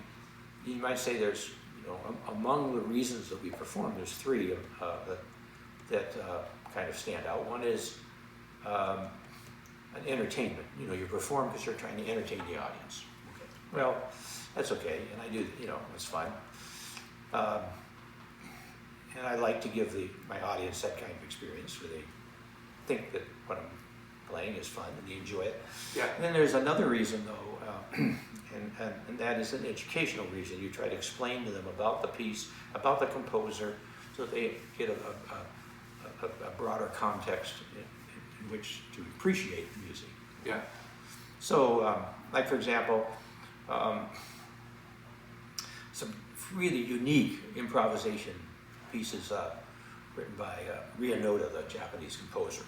you might say there's, you know, among the reasons that we perform, there's three that kind of stand out. One is an entertainment. You know, you perform because you're trying to entertain the audience. Okay. Well, that's okay, and I do, you know, it's fun. And I like to give my audience that kind of experience where they think that what I'm playing is fun and they enjoy it. Yeah. And then there's another reason, though, and that is an educational reason. You try to explain to them about the piece, about the composer, so that they get a broader context in which to appreciate the music. Yeah. So, like for example, some really unique improvisation pieces written by Ryanoda, the Japanese composer,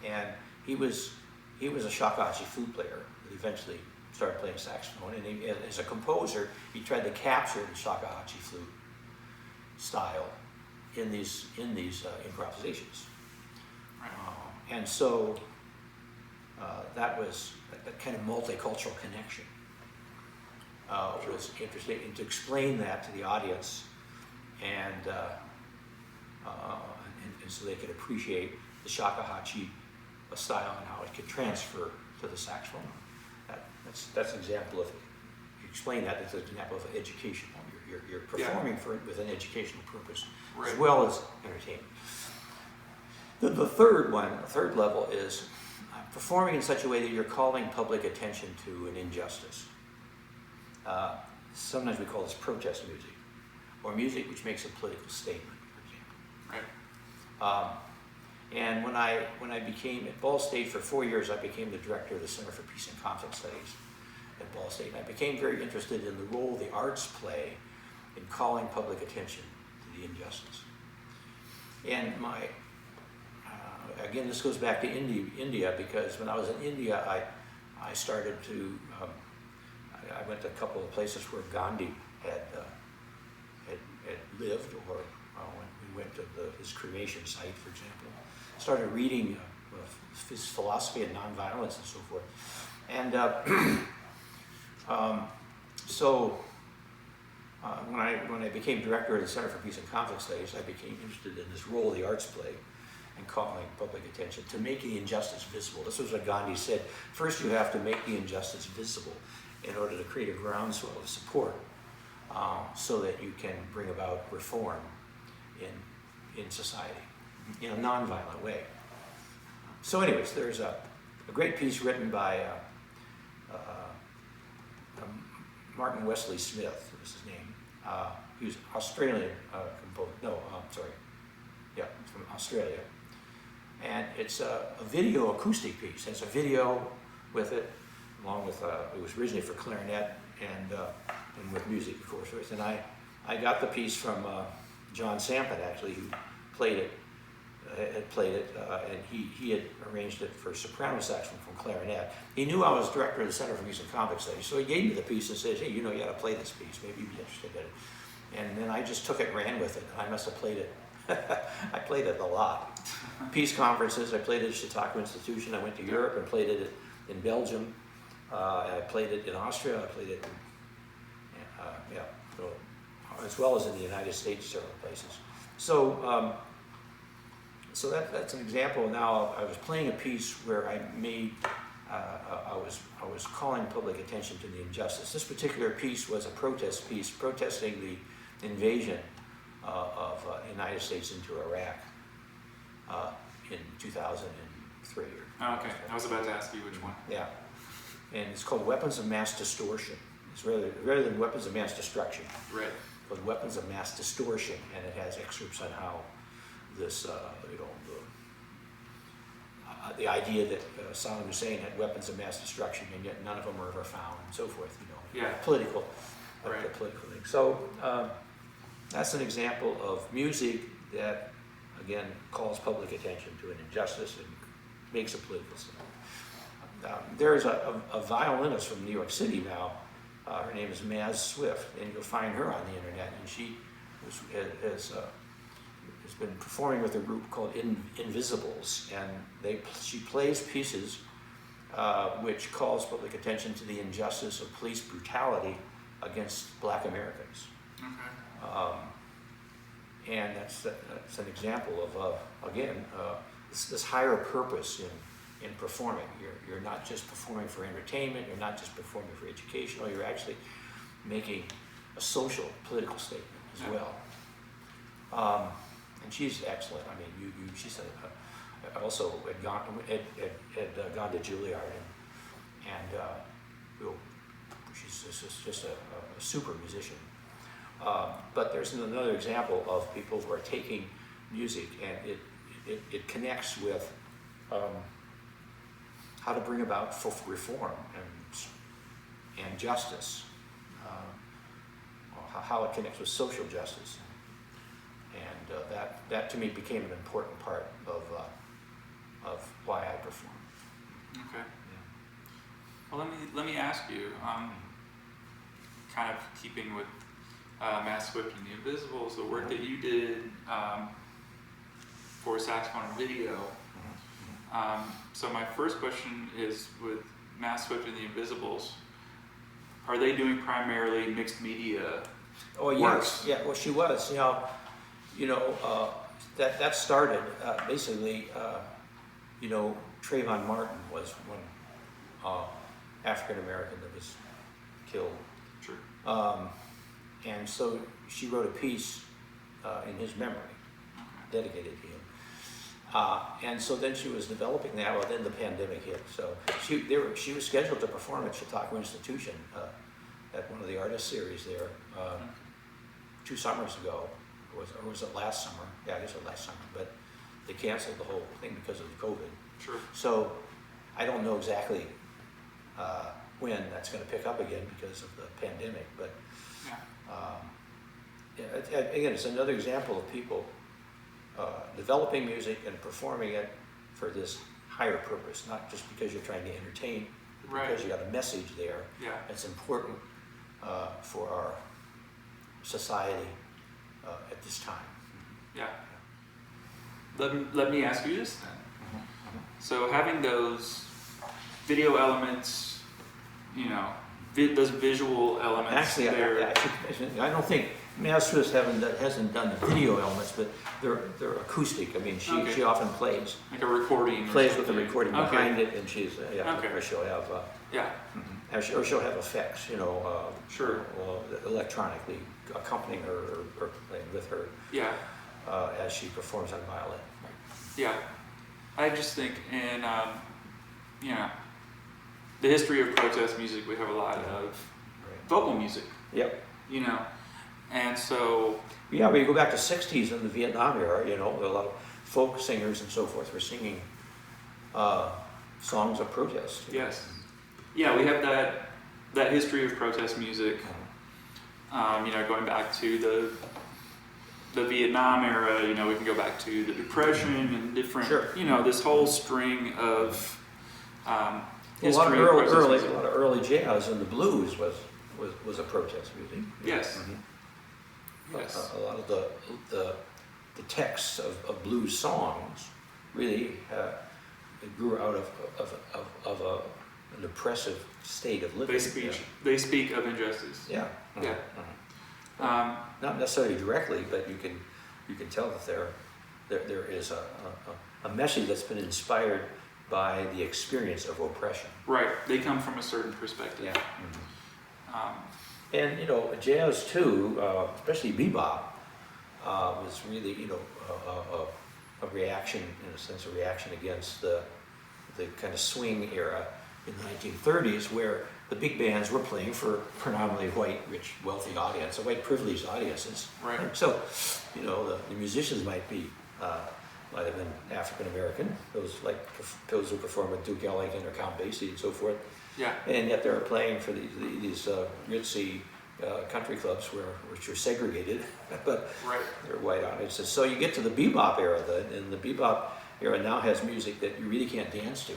and he was a shakuhachi flute player that eventually started playing saxophone. And as a composer, he tried to capture the shakuhachi flute style in these improvisations. And so that was that kind of multicultural connection. Was interesting, and to explain that to the audience, and so they could appreciate the shakuhachi style and how it could transfer to the saxophone. That's an example of, you explain that, it's an example of educational. You're performing with an educational purpose, right, as well as entertainment. The third level is performing in such a way that you're calling public attention to an injustice. Sometimes we call this protest music, or music which makes a political statement, for example. Right. And when I became at Ball State for 4 years, I became the director of the Center for Peace and Conflict Studies at Ball State. And I became very interested in the role the arts play in calling public attention to the injustice. And again, this goes back to India, because when I was in India, I started to, I went to a couple of places where Gandhi had lived, or when we went to his cremation site, for example. Started reading his philosophy of nonviolence and so forth. And when I became director of the Center for Peace and Conflict Studies, I became interested in this role the arts play in calling public attention to make the injustice visible. This was what Gandhi said. First, you have to make the injustice visible in order to create a groundswell of support, so that you can bring about reform in society in a nonviolent way. So anyways, there's a great piece written by Martin Wesley Smith, was his name. He was Australian composer, from Australia. And it's a video acoustic piece. It's a video with it, along with, it was originally for clarinet and with music, of course. And I got the piece from John Sampson, actually, who played it, and he had arranged it for soprano saxophone from clarinet. He knew I was director of the Center for Peace and Conflict Studies, so he gave me the piece and said, hey, you know, you got to play this piece. Maybe you'd be interested in it. And then I just took it and ran with it. I must have played it. I played it a lot. Peace conferences, I played it at Chautauqua Institution. I went to Europe and played it in Belgium. I played it in Austria. I played it as well as in the United States, several places. So that's an example. Now I was playing a piece where I made, I was calling public attention to the injustice. This particular piece was a protest piece protesting the invasion of the United States into Iraq in 2003. Oh, okay, I was about to ask you which one. Yeah, and it's called Weapons of Mass Distortion. It's rather than weapons of mass destruction. Right. But weapons of mass distortion, and it has excerpts on how this, the idea that Saddam Hussein had weapons of mass destruction, and yet none of them were ever found, and so forth. Yeah. Political, Right. the political thing. So that's an example of music that, again, calls public attention to an injustice and makes a political statement. There's a violinist from New York City now. Her name is Maz Swift, and you'll find her on the internet. And she has been performing with a group called Invisibles, and she plays pieces which calls public attention to the injustice of police brutality against Black Americans. Okay. And that's an example of again this higher purpose in performing. You're not just performing for entertainment. You're not just performing for educational. You're actually making a social, political statement as well. And she's excellent. I mean, she's also had gone to Juilliard, and she's just a super musician. But there's another example of people who are taking music, and it connects with how to bring about reform and justice, how it connects with social justice, and that to me became an important part of why I perform. Okay. Yeah. Well, let me ask you, kind of keeping with Mass Swift and the Invisibles, the work that you did for Saxophone and video. So my first question is, with Mass Swift and the Invisibles, are they doing primarily mixed media? Oh yes, yeah. Well, she was. That started basically. Trayvon Martin was one African American that was killed. Sure. And so she wrote a piece in his memory, dedicated to him. And so then she was developing that. Well, then the pandemic hit. So she was scheduled to perform at Chautauqua Institution at one of the artist series there 2 summers ago. Or was it last summer? Yeah, I guess it was last summer. But they canceled the whole thing because of COVID. Sure. So I don't know exactly when that's going to pick up again because of the pandemic. But again, it's another example of people developing music and performing it for this higher purpose, not just because you're trying to entertain, but Right. because you got a message there. Yeah. It's important for our society at this time. Yeah. Let me ask you this then. So having those video elements, those visual elements. Actually, I don't think Mass Swift hasn't done the video elements, but they're acoustic. I mean, she often plays. Like a recording. Plays with the recording behind Okay. it, and she's Okay. or she'll have Yeah. or she'll have effects, Sure. electronically accompanying her or playing with her Yeah. as she performs on violin. Yeah. I just think in the history of protest music, we have a lot of vocal music. Yep. And so. Yeah, but you go back to '60s in the Vietnam era, a lot of folk singers and so forth were singing songs of protest. Yes. Yeah, we have that history of protest music. Going back to the Vietnam era. We can go back to the Depression and different. Sure. This whole string of A lot history of protest music. of early jazz and the blues was a protest music. Yes. Mm-hmm. Yes. A lot of the texts of blues songs really grew out of an oppressive state of living. They speak of injustice. Yeah. Yeah. Mm-hmm. Not necessarily directly, but you can tell that there is a message that's been inspired by the experience of oppression. Right. They come from a certain perspective. Yeah. And jazz too, especially bebop, was really a reaction, in a sense, against the kind of swing era in the 1930s, where the big bands were playing for predominantly white, rich, wealthy audience, white privileged audiences. Right. And so, the musicians might have been African American. Those who perform with Duke Ellington or Count Basie and so forth. Yeah. And yet they're playing for these ritzy country clubs which are segregated, but right. they're white audiences. So you get to the bebop era, and the bebop era now has music that you really can't dance to.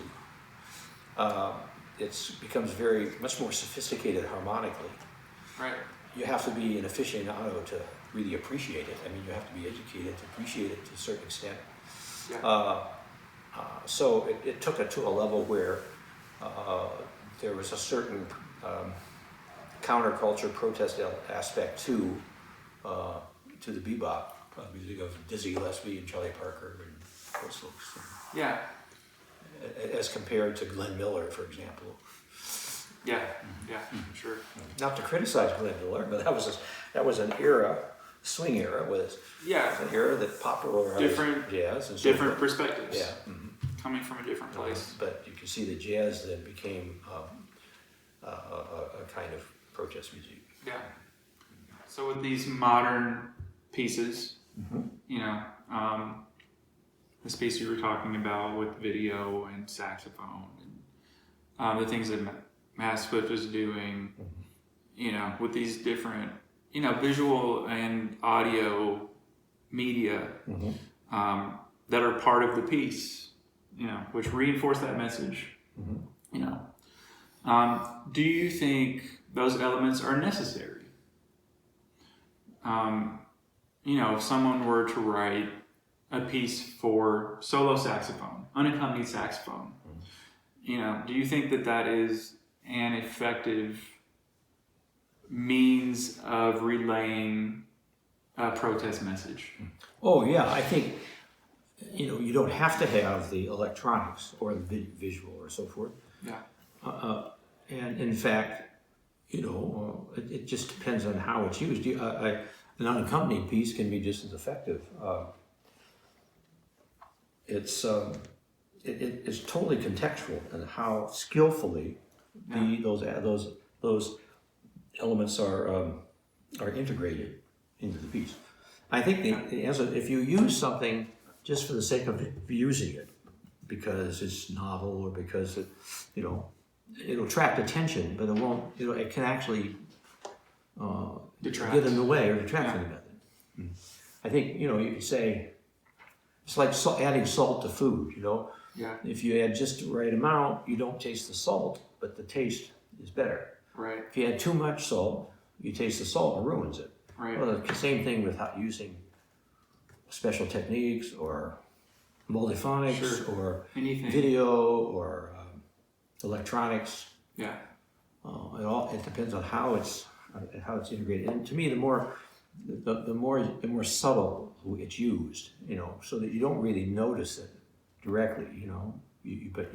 It becomes much more sophisticated harmonically. Right. You have to be an aficionado to really appreciate it. I mean, you have to be educated to appreciate it to a certain extent. Yeah. So it took it to a level where there was a certain counterculture protest aspect to the bebop music of Dizzy Gillespie and Charlie Parker and those folks. Yeah. As compared to Glenn Miller, for example. Yeah, yeah, sure. Not to criticize Glenn Miller, but that was an era, swing era, was an era that popularized different jazz and different perspectives. Yeah. Coming from a different place. But you can see that jazz then became a kind of protest music. Yeah. So with these modern pieces, this piece you were talking about with video and saxophone and the things that Matt Swift is doing, with these different, visual and audio media that are part of the piece, which reinforce that message, do you think those elements are necessary? If someone were to write a piece for solo saxophone, unaccompanied saxophone, do you think that is an effective means of relaying a protest message? Oh yeah, I think you don't have to have the electronics or the visual or so forth. Yeah. And in fact, it just depends on how it's used. An unaccompanied piece can be just as effective. It's totally contextual and how skillfully those elements are integrated into the piece. I think the answer, if you use something just for the sake of using it, because it's novel or because it'll attract attention, but it won't. It can actually get in the way or detract from the method. I think you could say it's like adding salt to food. Yeah. If you add just the right amount, you don't taste the salt, but the taste is better. Right. If you add too much salt, you taste the salt and ruins it. Right. Well, the same thing with using special techniques or multiphonics or anything, video or electronics. Yeah. It depends on how it's integrated. And to me, the more subtle it's used, so that you don't really notice it directly, but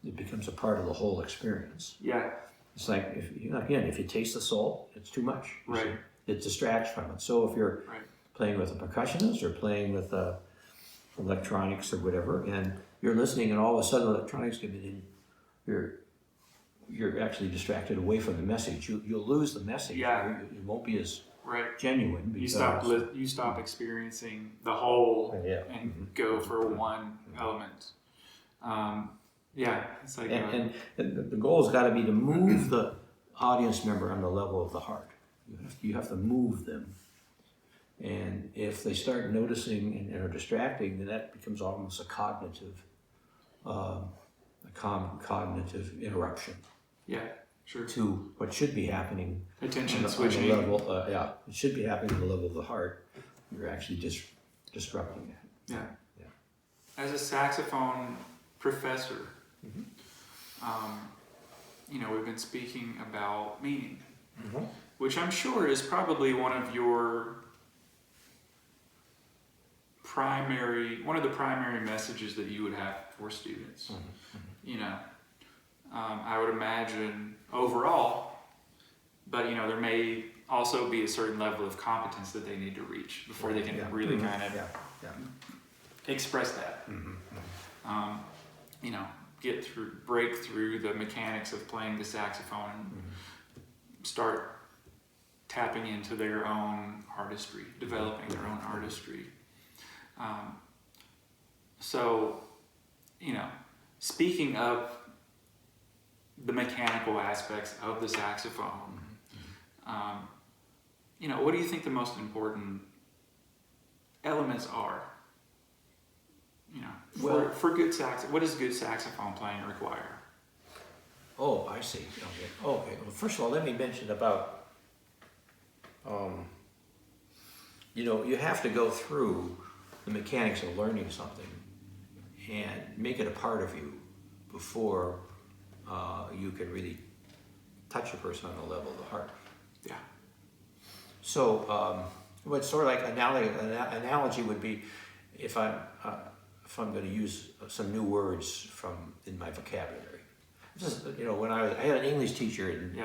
it becomes a part of the whole experience. Yeah. It's like if you taste the salt, it's too much. Right. See? It distracts from it. So if you're playing with a percussionist or playing with electronics or whatever, and you're listening, and all of a sudden electronics come in, you're actually distracted away from the message. You'll lose the message. Yeah. It won't be as genuine. You stop experiencing the whole and go for one element. It's like and the goal has got to be to move the audience member on the level of the heart. You have to move them, and if they start noticing and are distracting, then that becomes almost a cognitive interruption. Yeah, sure. To what should be happening. Attention switching. On the level, it should be happening at the level of the heart. You're actually just disrupting it. Yeah. As a saxophone professor, we've been speaking about meaning, which I'm sure is probably one of the primary messages that you would have for students. I would imagine overall, but there may also be a certain level of competence that they need to reach before they can really kind of express that. break through the mechanics of playing the saxophone and start tapping into their own artistry, developing their own artistry. So, speaking of the mechanical aspects of the saxophone, what do you think the most important elements are? For good what does good saxophone playing require? Oh, I see. Okay. Well, first of all, let me mention about, you have to go through the mechanics of learning something and make it a part of you before you can really touch a person on the level of the heart. Yeah. So, what's sort of like analogy would be if I'm going to use some new words in my vocabulary. Just, when I had an English teacher in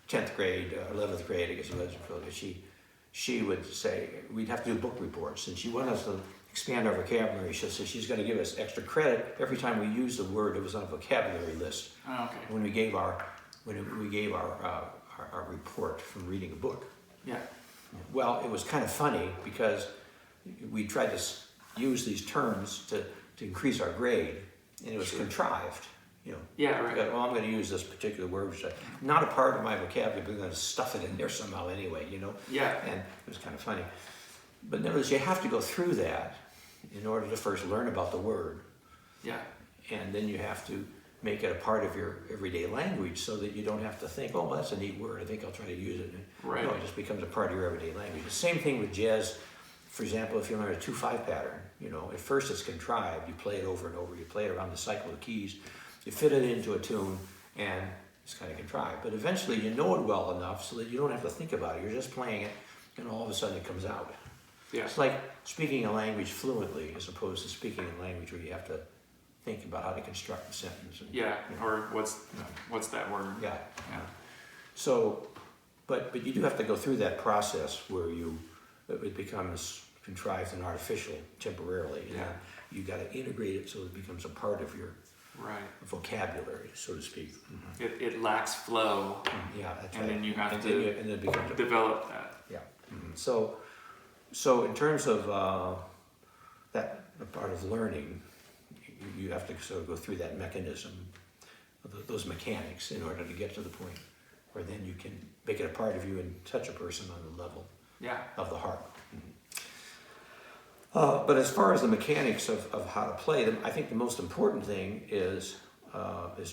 10th grade, 11th grade, I guess it was, she would say, we'd have to do book reports, and she wanted us to expand our vocabulary. She said she's going to give us extra credit every time we used a word that was on a vocabulary list. Oh, okay. When we gave our report from reading a book. Yeah. Well, it was kind of funny because we tried to use these terms to increase our grade, and it was contrived. Yeah, right. Well, I'm going to use this particular word, which is not a part of my vocabulary, but I'm going to stuff it in there somehow anyway, Yeah. And it was kind of funny. But notice you have to go through that in order to first learn about the word. Yeah. And then you have to make it a part of your everyday language so that you don't have to think, oh, well, that's a neat word, I think I'll try to use it. Right. No, it just becomes a part of your everyday language. The same thing with jazz. For example, if you learn a 2/5 pattern, at first it's contrived. You play it over and over. You play it around the cycle of keys. You fit it into a tune, and it's kind of contrived. But eventually you know it well enough so that you don't have to think about it. You're just playing it, and all of a sudden it comes out. Yeah. It's like speaking a language fluently as opposed to speaking a language where you have to think about how to construct a sentence. And, or what's that word? Yeah. Yeah. So, but you do have to go through that process where it becomes contrived and artificial temporarily. Yeah. And you got to integrate it so it becomes a part of your vocabulary, so to speak. Mm-hmm. It lacks flow. Yeah, that's and right. Then you have and to then it becomes develop that. Yeah. Mm-hmm. So in terms of that part of learning, you have to sort of go through that mechanism, those mechanics, in order to get to the point where then you can make it a part of you and touch a person on the level of the heart. But as far as the mechanics of how to play them, I think the most important thing is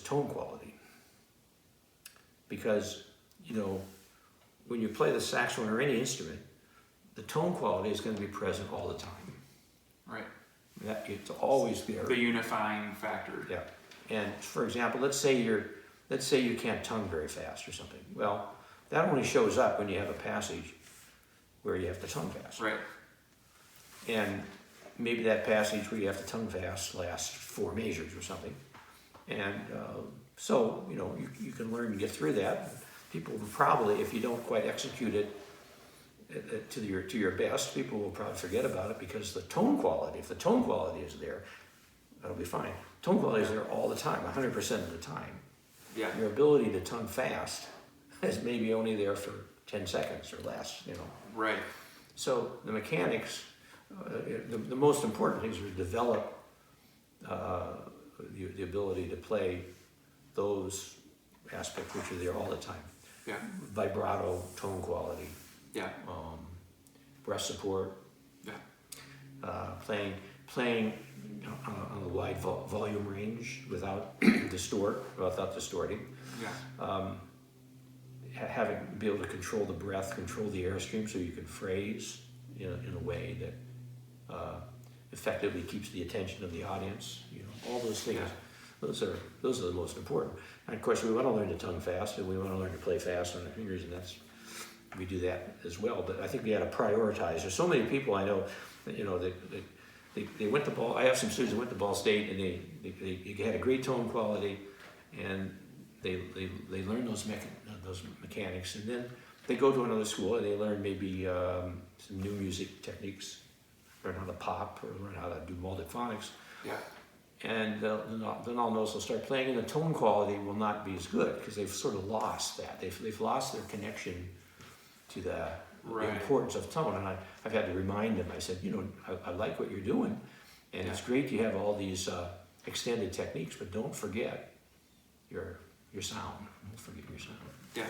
tone quality. Because, when you play the saxophone or any instrument, the tone quality is going to be present all the time. Right. It's always there. The unifying factor. Yeah. And for example, let's say you can't tongue very fast or something. Well, that only shows up when you have a passage where you have to tongue fast. Right. And maybe that passage where you have to tongue fast lasts 4 measures or something. And so, you can learn to get through that. People will probably, if you don't quite execute it to your best, people will probably forget about it because the tone quality, if the tone quality is there, that'll be fine. Tone quality is there all the time, 100% of the time. Yeah. Your ability to tongue fast is maybe only there for 10 seconds or less, Right. So the mechanics, the most important things are to develop the ability to play those aspects which are there all the time. Yeah. Vibrato, tone quality. Yeah. Breath support. Yeah. Playing on a wide volume range without distorting. Yeah. Be able to control the breath, control the airstream, so you can phrase in a way that effectively keeps the attention of the audience. All those things. Yeah. Those are the most important. And of course, we want to learn to tongue fast, and we want to learn to play fast on the fingers, and we do that as well. But I think we got to prioritize. There's so many people I know that they went to Ball. I have some students that went to Ball State, and they had a great tone quality, and they learn those mechanics, and then they go to another school and they learn maybe some new music techniques, learn how to pop or learn how to do multiphonics. Yeah. and then I'll notice they'll start playing, and the tone quality will not be as good because they've sort of lost that. They've lost their connection to the importance of tone. And I've had to remind them. I said, I like what you're doing, and it's great you have all these extended techniques, but don't forget your sound. Don't forget your sound. Yeah.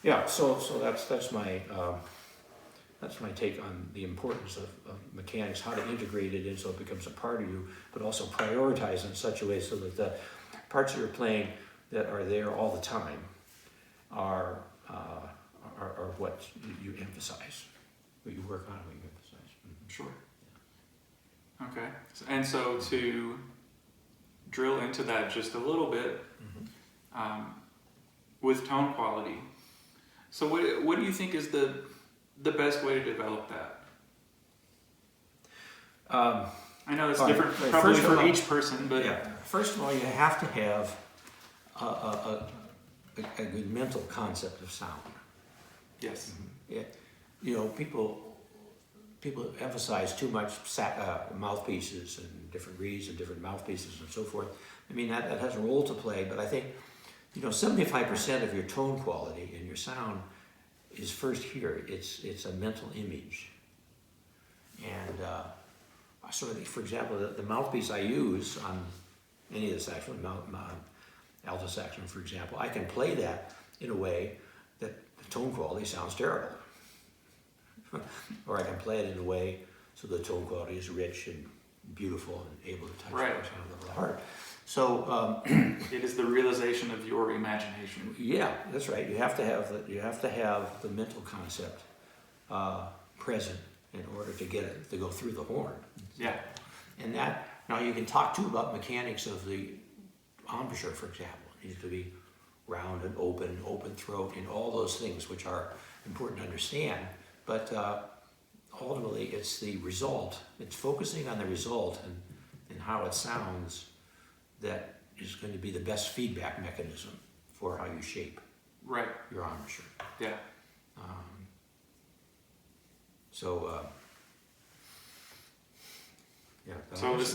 Yeah. So that's my. That's my take on the importance of mechanics, how to integrate it in so it becomes a part of you, but also prioritize in such a way so that the parts that you're playing that are there all the time are what you emphasize, what you work on, what you emphasize. Mm-hmm. Sure. Okay. And so to drill into that just a little bit, with tone quality. So what do you think is the best way to develop that? I know it's different probably for each person, but first of all, you have to have a good mental concept of sound. Yes. Yeah. People emphasize too much mouthpieces and different reeds and different mouthpieces and so forth. I mean, that has a role to play, but I think 75% of your tone quality and your sound is first here. It's a mental image, and for example, the mouthpiece I use on any of the saxophone, alto saxophone, for example, I can play that in a way that the tone quality sounds terrible, or I can play it in a way so the tone quality is rich and beautiful and able to touch the sound of the heart. So it is the realization of your imagination. Yeah, that's right. You have to have the mental concept present in order to get it to go through the horn. Yeah. And that now you can talk too about mechanics of the embouchure, for example. It needs to be round and open throat, and all those things which are important to understand. But ultimately, it's the result. It's focusing on the result and how it sounds that is going to be the best feedback mechanism for how you shape your embouchure. Yeah.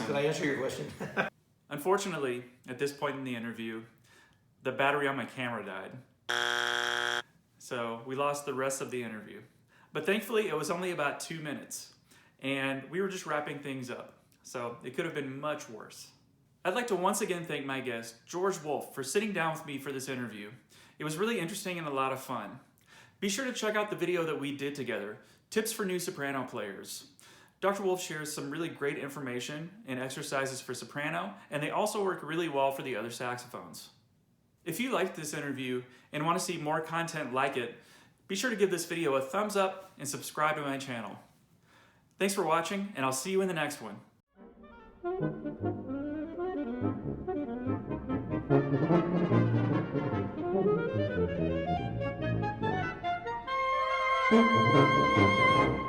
Did I answer your question? Unfortunately, at this point in the interview, the battery on my camera died. So we lost the rest of the interview. But thankfully, it was only about 2 minutes, and we were just wrapping things up. So it could have been much worse. I'd like to once again thank my guest, George Wolfe, for sitting down with me for this interview. It was really interesting and a lot of fun. Be sure to check out the video that we did together, Tips for New Soprano Players. Dr. Wolfe shares some really great information and exercises for soprano, and they also work really well for the other saxophones. If you liked this interview and want to see more content like it, be sure to give this video a thumbs up and subscribe to my channel. Thanks for watching, and I'll see you in the next one. Thank you.